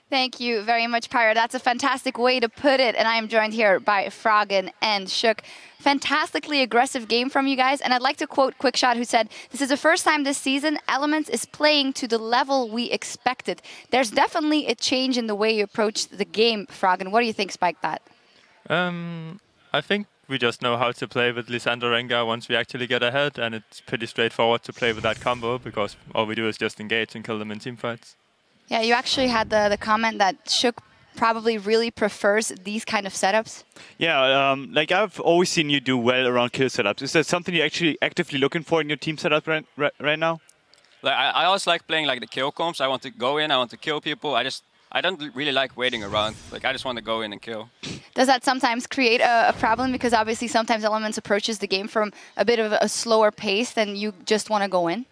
Thank you very much, Pyro. That's a fantastic way to put it. And I am joined here by Froggen and Shook. Fantastically aggressive game from you guys. And I'd like to quote QuickShot, who said, "This is the first time this season Elements is playing to the level we expected." There's definitely a change in the way you approach the game, Froggen. What do you think spiked that? I think we just know how to play with Lissandra Rengar once we actually get ahead. And it's pretty straightforward to play with that combo because all we do is just engage and kill them in teamfights. Yeah, you actually had the comment that Shook probably really prefers these kind of setups. Yeah, like I've always seen you do well around kill setups. Is that something you're actually actively looking for in your team setup right now? Like I always like playing like the kill comps. I want to go in, I want to kill people. I don't really like waiting around. Like I just want to go in and kill. Does that sometimes create a problem? Because obviously sometimes Elements approaches the game from a bit of a slower pace than you just want to go in.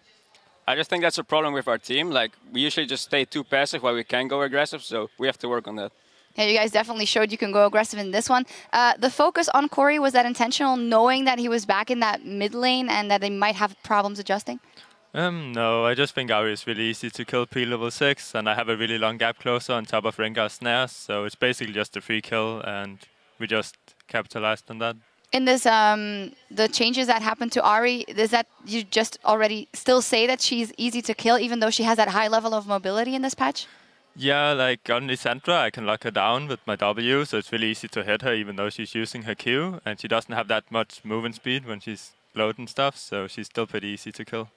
I just think that's a problem with our team. Like, we usually just stay too passive while we can go aggressive, so we have to work on that. Yeah, you guys definitely showed you can go aggressive in this one. The focus on Corey, was that intentional, knowing that he was back in that mid lane and that they might have problems adjusting? No, I just think Ari is really easy to kill pre-level 6, and I have a really long gap closer on top of Rengar's snares, so it's basically just a free kill, and we just capitalized on that. In this, the changes that happened to Ari, is that you just already still say that she's easy to kill, even though she has that high level of mobility in this patch? Yeah, like on Lissandra, I can lock her down with my W, so it's really easy to hit her, even though she's using her Q, and she doesn't have that much movement speed when she's loading stuff, so she's still pretty easy to kill.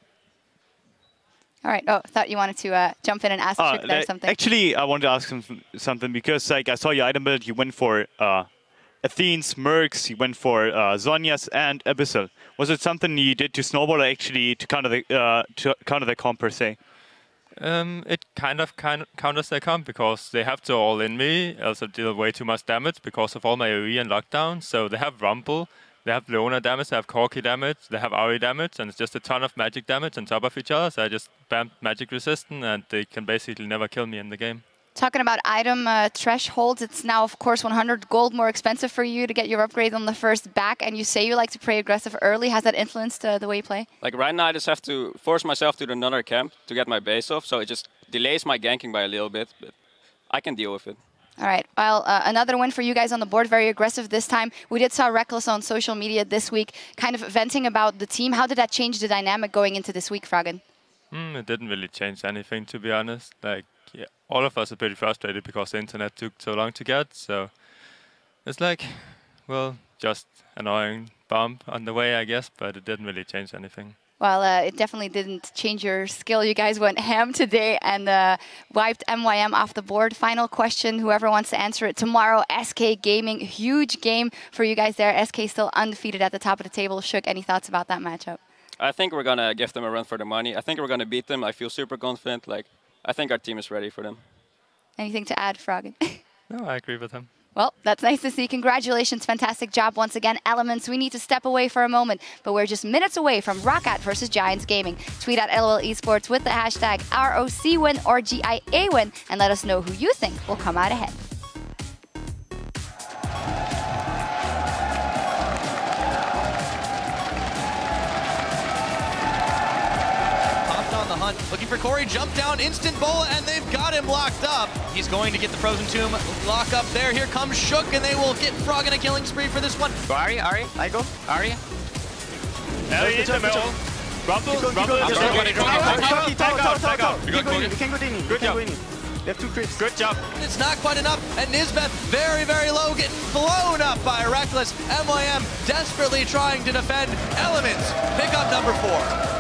All right. Oh, thought you wanted to jump in and ask Shook there something. Actually, I wanted to ask something because like I saw your item build, you went for Athene's, Mercs, you went for Zhonya's and Abyssal. Was it something you did to snowball or actually to counter the comp per se? It kind of counters their comp because they have to all in me, also deal way too much damage because of all my AoE and lockdown. So they have Rumble, they have Leona damage, they have Corki damage, they have Ari damage, and it's just a ton of magic damage on top of each other. So I just bammed magic resistant and they can basically never kill me in the game. Talking about item thresholds, it's now, of course, 100 gold more expensive for you to get your upgrade on the first back, and you say you like to play aggressive early. Has that influenced the way you play? Like right now, I just have to force myself to another camp to get my base off, so it just delays my ganking by a little bit, but I can deal with it. All right, well, another win for you guys on the board, very aggressive this time. We did saw Reckless on social media this week, kind of venting about the team. How did that change the dynamic going into this week, Froggen? It didn't really change anything, to be honest. Like, yeah, all of us are pretty frustrated because the internet took so long to get, so it's like, well, just annoying bump on the way, I guess, but it didn't really change anything. Well, it definitely didn't change your skill. You guys went ham today and wiped MYM off the board. Final question, whoever wants to answer it tomorrow. SK Gaming, huge game for you guys there. SK still undefeated at the top of the table. Shook, any thoughts about that matchup? I think we're going to give them a run for the money. I think we're going to beat them. I feel super confident. Like, I think our team is ready for them. Anything to add, Froggen? No, I agree with him. Well, that's nice to see. Congratulations. Fantastic job once again. Elements, we need to step away for a moment, but we're just minutes away from Roccat versus Giants Gaming. Tweet at LOL Esports with the hashtag ROCWin or GIAWin and let us know who you think will come out ahead. Looking for Corey, jump down, instant bowl, and they've got him locked up. He's going to get the Frozen Tomb lock up there. Here comes Shook, and they will get Froggen a killing spree for this one. Go Ari, I go. Ari. Ellie in the middle. Rumble. Back out. You can go Dini. Good job. They have 2 creeps. Good job. It's not quite enough, and Nisbeth very, very low, getting blown up by Reckless. MYM desperately trying to defend. Elements pick up number 4.